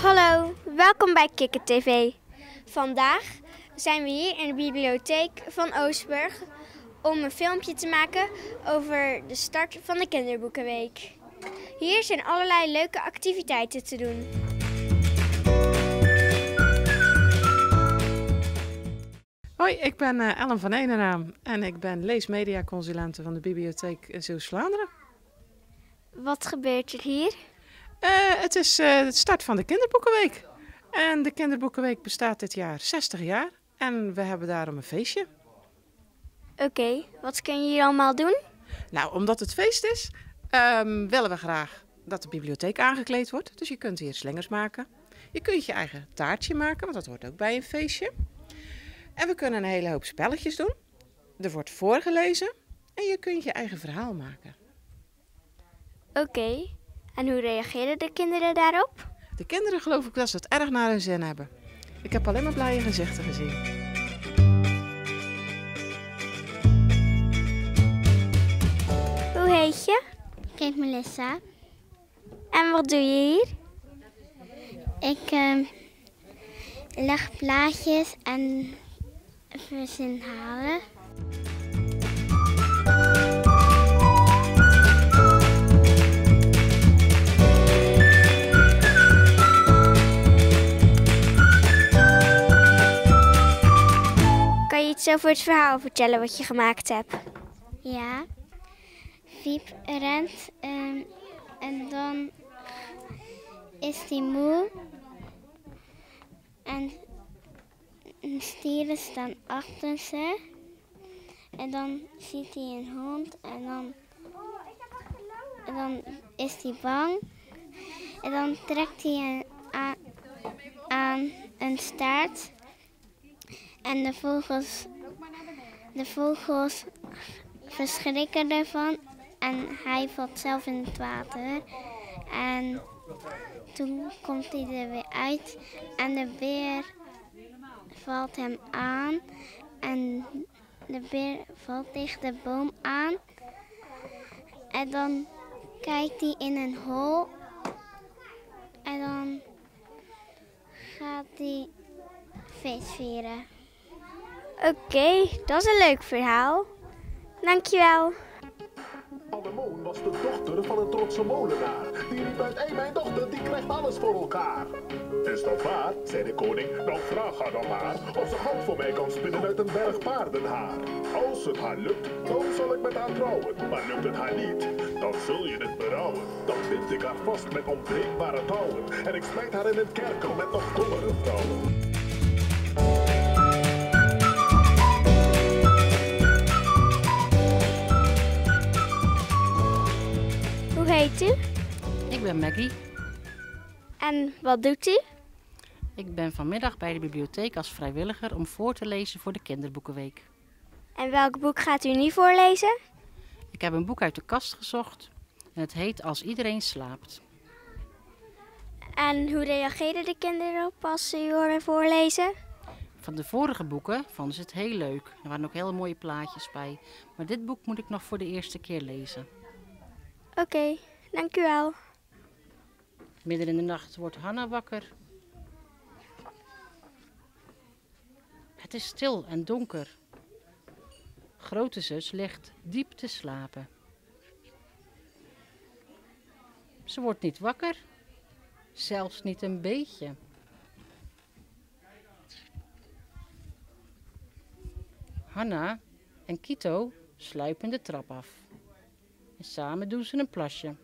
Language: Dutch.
Hallo, welkom bij Kikker TV. Vandaag zijn we hier in de bibliotheek van Oostburg om een filmpje te maken over de start van de Kinderboekenweek. Hier zijn allerlei leuke activiteiten te doen. Hoi, ik ben Ellen van Eenenaam en ik ben leesmediaconsulente van de Bibliotheek Zeeuws-Vlaanderen. Wat gebeurt er hier? Het is de start van de Kinderboekenweek. En de Kinderboekenweek bestaat dit jaar 60 jaar en we hebben daarom een feestje. Oké, wat kun je hier allemaal doen? Nou, omdat het feest is, willen we graag dat de bibliotheek aangekleed wordt. Dus je kunt hier slingers maken. Je kunt je eigen taartje maken, want dat hoort ook bij een feestje. En we kunnen een hele hoop spelletjes doen. Er wordt voorgelezen en je kunt je eigen verhaal maken. Oké, en hoe reageren de kinderen daarop? De kinderen geloof ik dat ze het erg naar hun zin hebben. Ik heb alleen maar blije gezichten gezien. Hoe heet je? Ik heet Melissa. En wat doe je hier? Ik leg plaatjes en verzin halen. Kan je iets over het verhaal vertellen wat je gemaakt hebt? Ja. Fiep rent en dan is hij moe. En stieren staan achter ze. En dan ziet hij een hond en dan is hij bang. En dan trekt hij aan een staart. En de vogels verschrikken ervan. En hij valt zelf in het water. En toen komt hij er weer uit. En de beer valt hem aan. En de beer valt tegen de boom aan. En dan kijkt hij in een hol. En dan gaat hij feest vieren. Oké, dat is een leuk verhaal. Dankjewel. Annemoon was de dochter van een trotse molenaar. Die riep uit, hé, mijn dochter, die krijgt alles voor elkaar. Is dat waar, zei de koning, nou vraag haar dan maar of ze goud voor mij kan spinnen uit een berg paardenhaar. Als het haar lukt, dan zal ik met haar trouwen. Maar lukt het haar niet, dan zul je het berouwen. Dan bind ik haar vast met onbreekbare touwen. En ik smijt haar in een kerker met nog dommere vrouwen. Hoe heet u? Ik ben Maggie. En wat doet u? Ik ben vanmiddag bij de bibliotheek als vrijwilliger om voor te lezen voor de Kinderboekenweek. En welk boek gaat u nu voorlezen? Ik heb een boek uit de kast gezocht en het heet Als iedereen slaapt. En hoe reageren de kinderen op als ze u horen voorlezen? Van de vorige boeken vonden ze het heel leuk. Er waren ook hele mooie plaatjes bij. Maar dit boek moet ik nog voor de eerste keer lezen. Oké, dank u wel. Midden in de nacht wordt Hanna wakker. Het is stil en donker. Grote zus ligt diep te slapen. Ze wordt niet wakker, zelfs niet een beetje. Hanna en Kito sluipen de trap af. En samen doen ze een plasje.